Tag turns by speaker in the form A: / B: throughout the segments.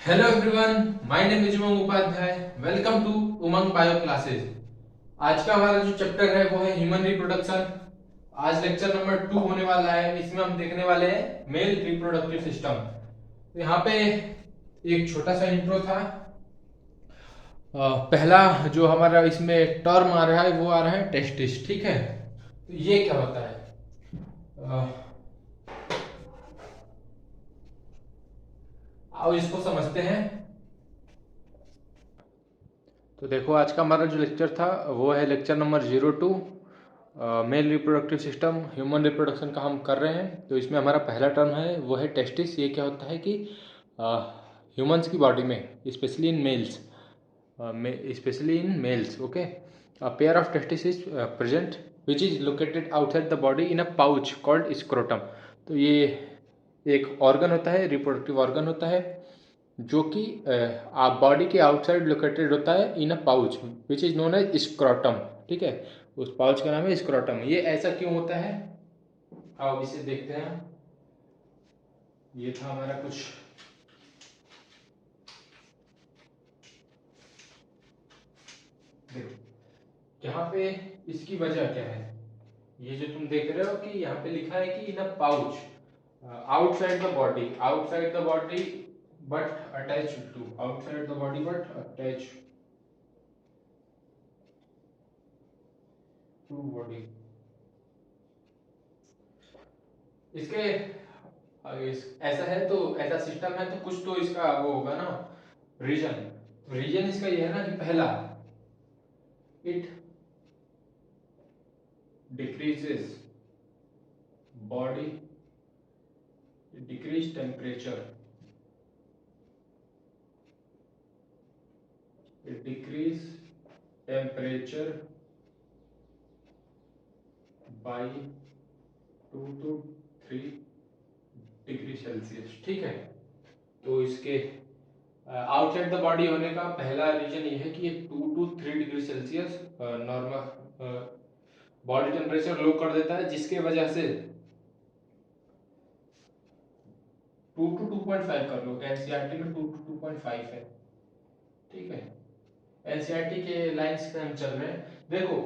A: Hello everyone, my name is Umang Upadhyay. Welcome to Umang bio classes. आज का हमारा जो चैप्टर है वो है ह्यूमन रिप्रोडक्शन। आज लेक्चर नंबर 2 होने वाला है। इसमें हम देखने वाले हैं मेल रिप्रोडक्टिव सिस्टम। तो यहाँ पे एक छोटा सा इंट्रो था। पहला जो हमारा इसमें टर्म आ रहा है वो आ रहा है टेस्टिस। ठीक है, तो ये क्या होता है? अ, आओ इसको समझते हैं। तो देखो, आज का हमारा जो लेक्चर था वो है lecture number 02। Male reproductive system human reproduction का हम कर रहे हैं। तो इसमें हमारा पहला टर्म है वो है टेस्टिस। ये क्या होता है कि ह्यूमंस की बॉडी में specially in males, okay, a pair of testes is present which is located outside the body in a pouch called scrotum। तो ये एक ऑर्गन होता है, रिप्रोडक्टिव ऑर्गन होता है जो कि आप बॉडी के आउटसाइड लोकेटेड होता है in a pouch which is known as scrotum. ठीक है, उस पाउच का नाम है स्क्रोटम। ये ऐसा क्यों होता है, आओ इसे देखते हैं। ये था हमारा कुछ, देखो यहाँ पे इसकी वजह क्या है। ये जो तुम देख रहे हो कि यहाँ पे लिखा है कि in a pouch outside the body but attach to, outside the body but attach to body. इसके ऐसा है तो ऐसा सिस्टम है तो कुछ तो इसका वो होगा ना, रीजन। रीजन इसका ये है ना कि पहला, it decreases body, decrease temperature, it decrease temperature by 2 to 3 degree Celsius. ठीक है, तो इसके आउटसाइड द बॉडी होने का पहला रीजन ये है कि ये 2 to 3 degree Celsius normal body temperature low कर देता है, जिसके वजह से 2 to 2.5 कर लो। एनसीईआरटी में 2 to 2.5 है। ठीक है, एनसीईआरटी के लाइंस पे हम चल रहे हैं। देखो,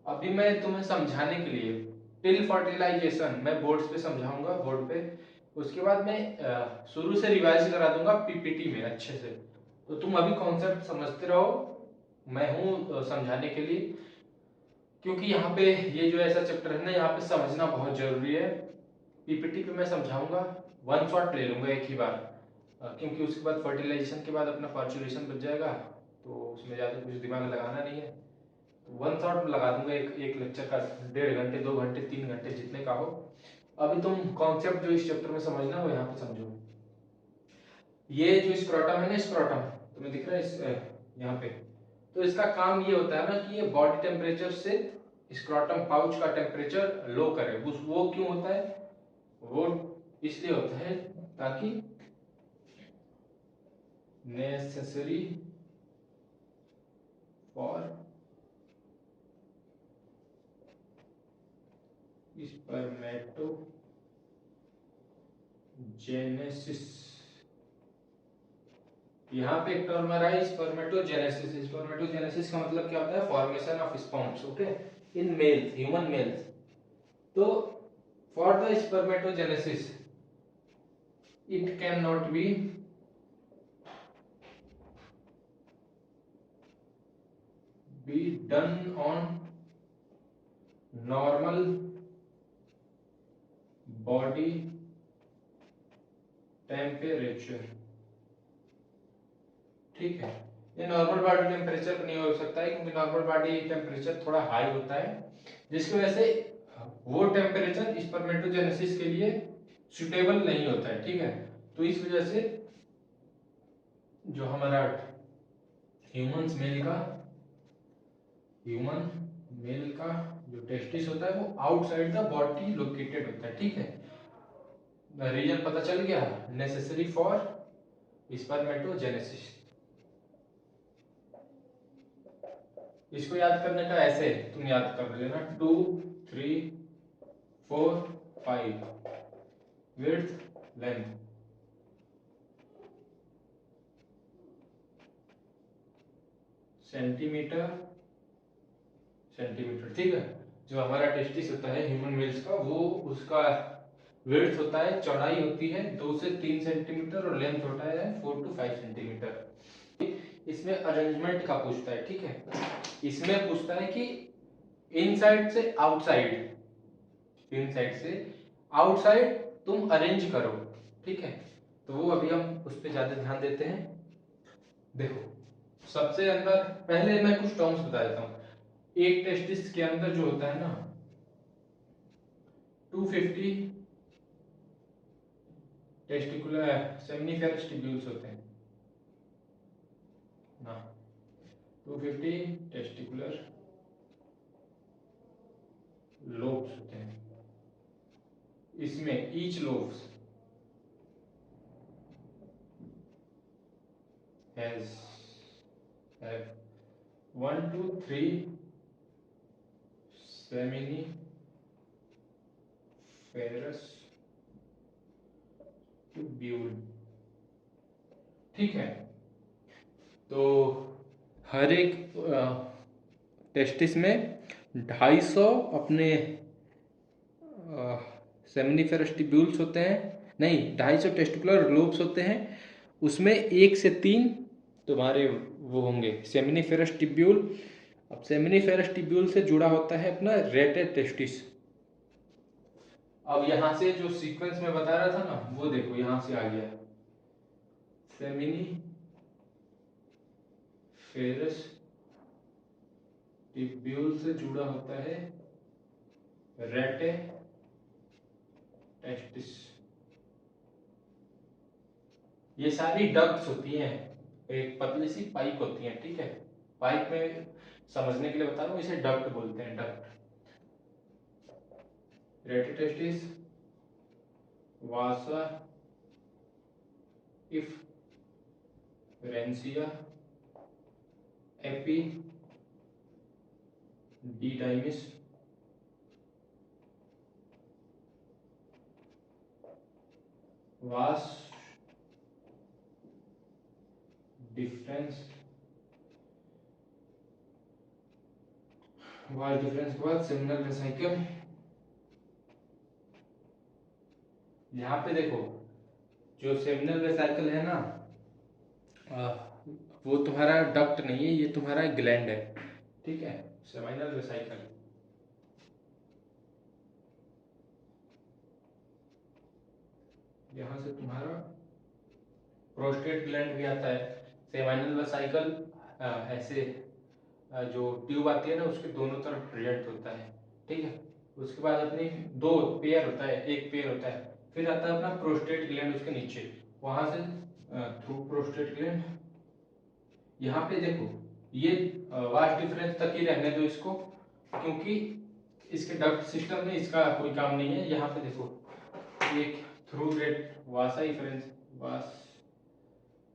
A: अभी मैं तुम्हें समझाने के लिए टिल फर्टिलाइजेशन मैं बोर्ड्स पे समझाऊंगा, बोर्ड पे। उसके बाद मैं शुरू से रिवाइज करा दूंगा पीपीटी में अच्छे से। तो तुम अभी कॉन्सेप्ट समझते रहो, मैं हूँ समझाने के लिए। क्योंकि यहाँ पे ये जो ऐसा चैप्टर है ना, यहाँ पे समझना बहुत जरूरी है। पीपीटी पे मैं समझाऊंगा, वन शॉट ले लूंगा एक ही बार। क्योंकि उसके बाद फर्टिलाइजेशन के बाद अपना फॉर्चुलेशन बच जाएगा, तो उसमें ज़्यादा कुछ दिमाग लगाना नहीं है। तो वन शॉट लगा दूंगा एक एक लेक्चर का, 1.5 घंटे 2 घंटे 3 घंटे जितने का हो। अभी तुम कॉन्सेप्ट जो इस चैप्टर में समझना हो यहाँ पे समझो। ये जो स्क्रोटम है ना, स्क्रोटम तुम्हें दिख रहा है यहाँ पे। तो इसका काम ये होता है ना कि ये बॉडी टेम्परेचर से स्क्रोटम पाउच का टेम्परेचर लो करे। वो क्यों होता है? वो इसलिए होता है ताकि नेसेसरी फॉर स्पर्मेटोजेनेसिस। यहाँ पे एक टर्म आ रहा है स्पर्मेटोजेनेसिस। स्पर्मेटोजेनेसिस का मतलब क्या होता है? Formation of sperms, okay, in males, human males. तो for the spermatogenesis it can not be done on normal body temperature. ठीक है, ये नॉर्मल बॉडी टेम्परेचर पर नहीं हो सकता है, क्योंकि नॉर्मल बॉडी टेम्परेचर थोड़ा हाई होता है, जिसकी वजह से वो टेम्परेचर स्पर्मेटोजेनेसिस के लिए सुटेबल नहीं होता है। ठीक है, तो इस वजह से जो हमारा ह्यूमन मेल का ह्यूमन मेल का जो टेस्टिस होता है वो आउटसाइड द बॉडी लोकेटेड होता है। ठीक है, रीजन पता चल गया, नेसेसरी फॉर स्पर्मेटोजेनेसिस। इसको याद करने का ऐसे तुम याद कर लेना, 2 3 4 5 विड्थ लेंथ। सेंटीमीटर सेंटीमीटर, ठीक है। जो हमारा टेस्टिस होता है ह्यूमन मेल्स का, वो उसका विड्थ होता है, चौड़ाई होती है 2 से 3 सेंटीमीटर और लेंथ होता है 4 to 5 सेंटीमीटर। इसमें अरेंजमेंट का पूछता है, ठीक है। इसमें पूछता है कि इनसाइड से आउटसाइड, इनसाइड से आउटसाइड तुम अरेंज करो, ठीक है। तो वो अभी हम उस पर ज्यादा ध्यान देते हैं। देखो सबसे अंदर पहले मैं कुछ टर्म्स बता देता हूँ। एक टेस्टिस के अंदर जो होता है ना 250 टेस्टिकुलर सेमिनिफेरस ट्यूब्यूल्स होते हैं ना, 250 टेस्टिकुलर लोब्स होते हैं। इसमें each lobes have 1 to 3 seminiferous tubule, ठीक है। तो हर एक टेस्टिस में 250 अपने सेमिनिफेरस ट्यूब्यूल्स होते हैं, नहीं 250 टेस्टिकुलर लोब्स होते हैं। उसमें 1 से 3 तुम्हारे वो होंगे सेमिनिफेरस ट्यूब्यूल। अब सेमिनिफेरस ट्यूब्यूल से जुड़ा होता है अपना रेटेड टेस्टिस। अब यहां से जो सीक्वेंस में बता रहा था ना, वो देखो यहां से आ गया सेमिनिफेरस ट्यूब्यूल से जुड़ा होता है रेटेड टेस्टिस। ये सारी डक्ट्स होती हैं, एक पतली सी पाइप होती है, ठीक है। पाइप में समझने के लिए बता रहा हूँ, इसे डक्ट बोलते हैं, डक्ट। रेटेड टेस्टिस वासा इफरेंसिया एपिडिडाइमिस वास डिफरेंस के बाद सेमिनल वेसिकल। यहाँ पे देखो जो सेमिनल वेसिकल है ना, वो तुम्हारा डक्ट नहीं है, ये तुम्हारा ग्लैंड है, ठीक है। सेमिनल वेसिकल यहाँ से तुम्हारा प्रोस्टेट ग्लैंड भी आता है। सेमिनल वेसिकल ऐसे जो ट्यूब आती है ना, उसके दोनों तरफ प्रेजेंट होता है, ठीक है। उसके बाद अपनी 2 पेयर होता है, एक पेयर होता है। फिर आता है अपना प्रोस्टेट ग्लैंड उसके नीचे, वहां से थ्रू प्रोस्टेट ग्लैंड। यहाँ पे देखो ये वास्ट डिफरेंस तक ही रहने दो इसको, क्योंकि इसके डक्ट सिस्टम में इसका कोई काम नहीं है। यहाँ पे देखो एक थ्रू रेट वासा डिफरेंस वास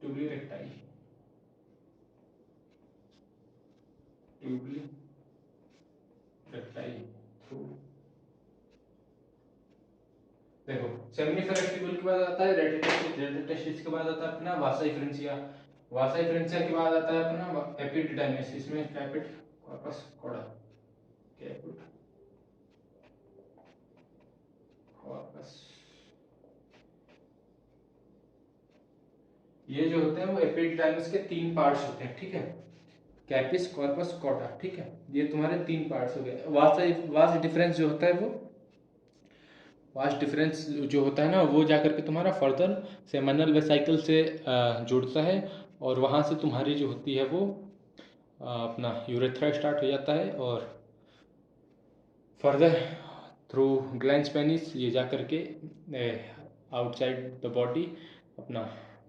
A: ट्यूबली रेक्टाई ट्यूबली रेक्टाई थ्रू। देखो सेमिनिफेरस ट्यूब्यूल के बाद आता है रेटेड टेस्टिस के बाद आता है अपना वासा डिफरेंशिया। वासा डिफरेंशिया के बाद आता है अपना एपिडिडाइमिस। इसमें कैपिट कॉर्पस कोडा, कैपिट कॉर्पस, ये जो होते हैं वो एपिडिडाइमिस के 3 पार्ट्स होते हैं, ठीक है। कैपिस कॉर्पस कोडा, ठीक है। ये तुम्हारे 3 पार्ट्स हो गए। वास डिफरेंस जो होता है वो वास्ट डिफरेंस जो होता है ना, वो जाकर के तुम्हारा फर्दर सेमिनल वेसिकल से जुड़ता है, और वहाँ से तुम्हारी जो होती है वो अपना यूरेथ्रा स्टार्ट हो जाता है, और फर्दर थ्रू ग्लैंड्स पेनिस ये जाकर के आउटसाइड द बॉडी अपना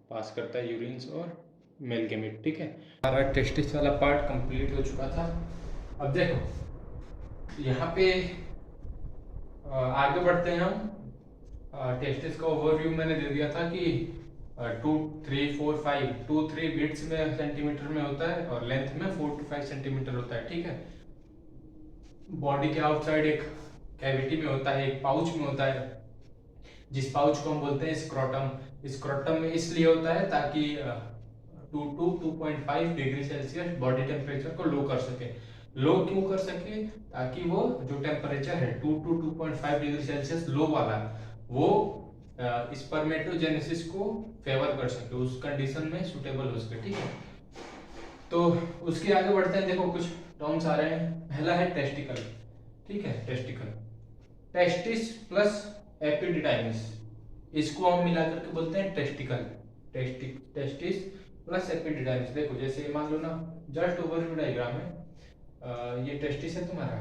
A: पास करता है यूरिन्स और मेल गैमेट, ठीक है। हमारा टेस्टिस वाला पार्ट कंप्लीट हो चुका था। अब देखो यहाँ पे आगे बढ़ते हैं हम। टेस्टिस का ओवरव्यू मैंने दे दिया था कि 2, 3, 4, 5 2-3 बिट्स में सेंटीमीटर में होता है, और लेंथ में 4 to 5 सेंटीमीटर होता है, ठीक है। बॉडी के आउटसाइड एक कैविटी में होता है, एक पाउच में होता है, जिस पाउच को हम बोलते हैं स्क्रोटम। स्क्रोटम में इसलिए होता है ताकि 2 to 2.5 degree Celsius body temperature को लो कर सके। लो क्यों कर सके? ताकि वो जो टेम्परेचर है 2 to 2.5 डिग्री सेल्सियस लो वाला, वो स्पर्मेटोजेनेसिस को फेवर कर सके, उस कंडीशन में सुटेबल हो सके। ठीक है, तो उसके आगे बढ़ते हैं। देखो कुछ टर्म्स आ रहे हैं। पहला है टेस्टिकल। ठीक है, टेस्टिकल, टेस्टिस प्लस एपिडिडाइमिस, इसको हम मिला करके बोलते हैं टेस्टिकल। Testis plus epididymis. देखो जैसे मान लो ना, जस्ट ओवरव्यू डायग्राम है। ये टेस्टिस है तुम्हारा,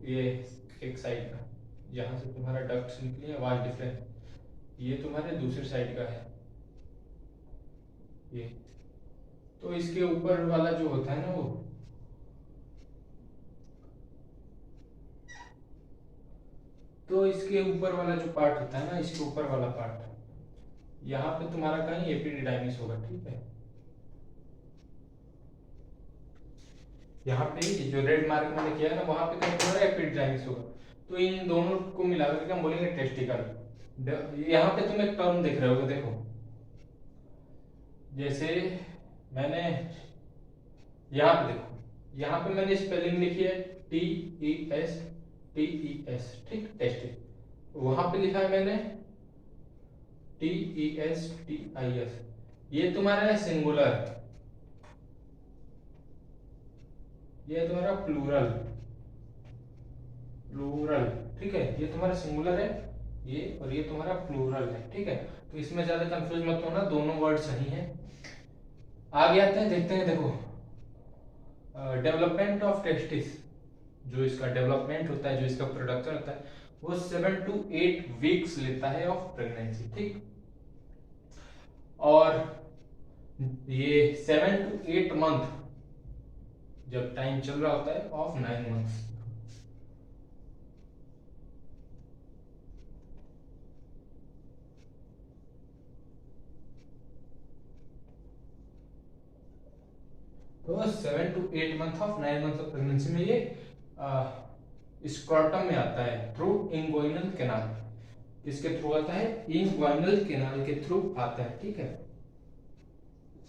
A: ये एक साइड का, यहाँ से तुम्हारा डक्ट्स निकली है, वाज डिफरेंस। ये तुम्हारे दूसरे साइड का है ये। तो इसके ऊपर वाला जो होता है ना, वो तो इसके ऊपर वाला जो पार्ट होता है ना, इसके ऊपर वाला पार्ट, यहाँ पे तुम्हारा कहीं एपिडिडाइमिस होगा। ठीक है, यहाँ पे जो रेड मार्क मैंने किया है ना, वहां पे कहीं तुम्हारा एपिडिडाइमिस होगा। तो इन दोनों को मिलाकर के हम बोलेंगे टेस्टिकल। यहाँ पे तुम एक टर्म देख रहे हो, देखो जैसे मैंने यहाँ पे देखो, यहाँ पे मैंने स्पेलिंग लिखी है TES, ठीक, टेस्टिस। वहां पे लिखा है मैंने TESTIS। ये तुम्हारा है सिंगुलर, ये तुम्हारा प्लूरल। ठीक है, ये तुम्हारा सिंगुलर है ये, और ये तुम्हारा प्लूरल है। ठीक है, तो इसमें ज्यादा कंफ्यूज मत होना, दोनों वर्ड सही हैं। आगे आते हैं, देखते हैं। देखो डेवलपमेंट ऑफ टेस्टिस, जो इसका डेवलपमेंट होता है, जो इसका प्रोडक्शन होता है, वो 7 to 8 वीक्स लेता है ऑफ प्रेगनेंसी। ठीक, और ये 7 to 8 मंथ जब टाइम चल रहा होता है ऑफ 9 मंथ्स। तो 7 to 8 month of 9 month of pregnancy में ये स्क्रॉटम में आता है थ्रू इंग्वाइनल कैनाल। किसके थ्रू आता है? इंग्वाइनल कैनाल के थ्रू आता है। ठीक है,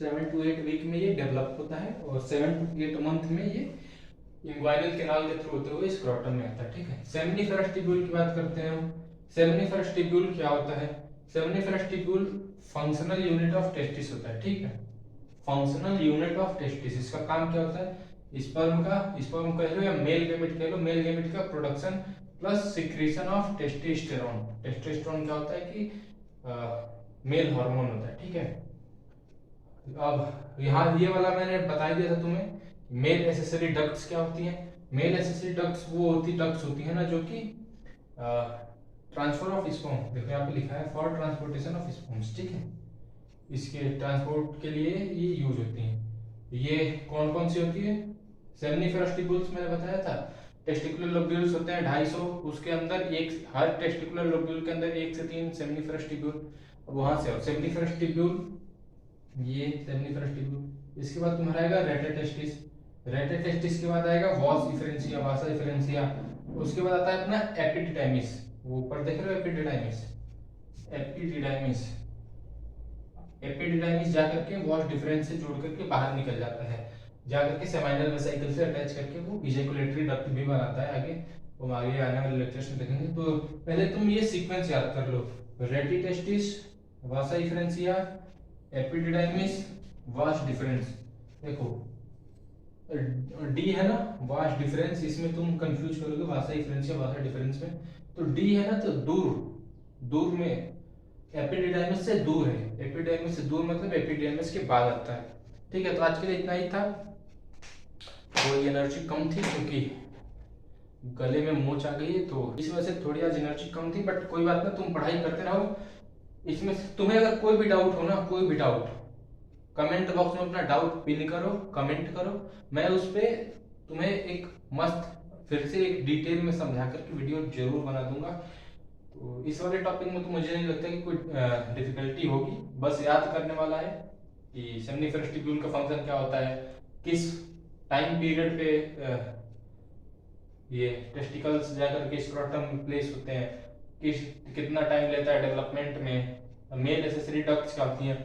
A: 7 to 8 वीक में ये डेवलप होता है, और 7 to 8 मंथ में ये इंग्वाइनल कैनाल के थ्रू होते हुए स्क्रॉटम में आता है। ठीक है, सेमिनिफेरस ट्यूब्यूल की बात करते हैं हम। सेमिनिफेरस ट्यूब्यूल क्या होता है? Seminiferous tubule functional unit of testis होता है। ठीक है, फंक्शनल यूनिट ऑफ टेस्टिस, इसका काम क्या होता है? स्पर्म कह लो या मेल गैमेट कह लो, मेल गैमेट का production plus secretion of testosterone. Testosterone क्या होता है कि मेल हार्मोन होता है। ठीक है, अब यहाँ ये वाला मैंने बता दिया था तुम्हें। मेल एसेसरी डक्ट्स क्या होती हैं? मेल एसेसरी डक्ट्स वो डक्ट्स होती है ना, जो कि ट्रांसफर ऑफ स्पर्म, देखो यहाँ पे लिखा है फॉर ट्रांसपोर्टेशन ऑफ स्पर्म्स। ठीक है, इसके ट्रांसपोर्ट के लिए ये यूज होती हैं। ये कौन कौन सी होती है? सेमिनिफेरस ट्यूब्यूल्स मैंने बताया था, टेस्टिकुलर लोब्यूल्स होते हैं 250, उसके अंदर एक, हर टेस्टिकुलर लोब्यूल के अंदर 1 से 3 सेमिनिफेरस ट्यूब्यूल। अब वहां से सेमिनिफेरस ट्यूब्यूल, ये सेमिनिफेरस ट्यूब्यूल। इसके बाद तुम्हारा आएगा रेटेटेस्टिस। रेटेटेस्टिस के बाद आएगा वास डिफरेंशिया, वासा डिफरेंशिया। उसके बाद आता है अपना एपिडिडाइमिस, वो ऊपर देख रहे हो एपिडिडाइमिस। एपिडिडाइमिस एपिडिडाइमिस जाकर के वॉश डिफरेंस से जोड़ करके बाहर निकल जाता है, जाकर के सेमाइनल वेसिकल से अटैच करके वो इजैकुलेटरी डक्ट भी बनाता है। आगे वो आगे आने वाले लेक्चर्स में देखेंगे। तो पहले तुम ये सीक्वेंस याद कर लो, रेटिटेस्टिस, वासा डिफरेंशिया, एपिडिडाइमिस, वास डिफरेंस। देखो डी है ना वास डिफरेंस, इसमें तुम कंफ्यूज करोगे वासा डिफरेंशिया वासा डिफरेंस में। तो डी है ना, तो दूर में, एपिडिडाइमिस से दूर है। एपिडिडाइमिस से दूर मतलब एपिडिडाइमिस के बाद आता है। ठीक है, तो आज के लिए इतना ही था। तो एनर्जी कम थी क्योंकि गले में मोच आ गई है, तो इस वजह से थोड़ी आज एनर्जी कम थी, बट कोई बात नहीं, तुम पढ़ाई करते रहो। इसमें तुम्हें अगर कोई भी डाउट हो ना, कोई भी डाउट, कमेंट बॉक्स में अपना डाउट पिन करो, कमेंट करो, मैं उस पर तुम्हें एक मस्त फिर से एक डिटेल में समझा करके वीडियो जरूर बना दूंगा। तो इस वाले टॉपिक में तो मुझे नहीं लगता कि कोई डिफिकल्टी होगी, बस याद करने वाला है कि सेमिनिफेरस ट्यूब्यूल का फंक्शन क्या होता है, किस टाइम पीरियड पे ये टेस्टिकल्स जाकर के स्क्रोटम में प्लेस होते हैं, कितना टाइम लेता है डेवलपमेंट में, मेल एसेसरी डक्ट्स क्या होती हैं,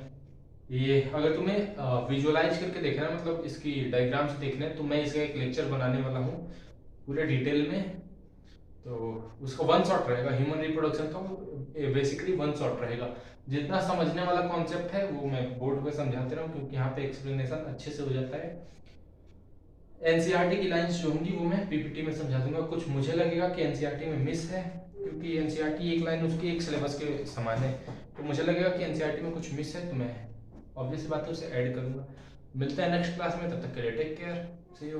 A: ये अगर तुम्हें विजुअलाइज करके देखना है, मतलब इसकी डायग्राम से देखना है, तो मैं इसका एक लेक्चर बनाने वाला हूँ पूरे डिटेल में। तो उसका वन शॉट रहेगा, ह्यूमन रिप्रोडक्शन का बेसिकली वन शॉट रहेगा। जितना समझने वाला कॉन्सेप्ट है वो मैं बोर्ड पे समझाते रहूँ, क्योंकि यहाँ पे एक्सप्लेनेशन अच्छे से हो जाता है। एनसीईआरटी की लाइंस जो होंगी वो मैं पीपीटी में समझा दूंगा। कुछ मुझे लगेगा कि एनसीईआरटी में मिस है, क्योंकि एनसीईआरटी एक लाइन उसकी एक सिलेबस के समान है, तो मुझे लगेगा कि एनसीईआरटी में कुछ मिस है, तो मैं ऑब्वियस बात है उसे ऐड करूंगा। मिलते हैं नेक्स्ट क्लास में, तब तक के लिए टेक केयर, सी यू।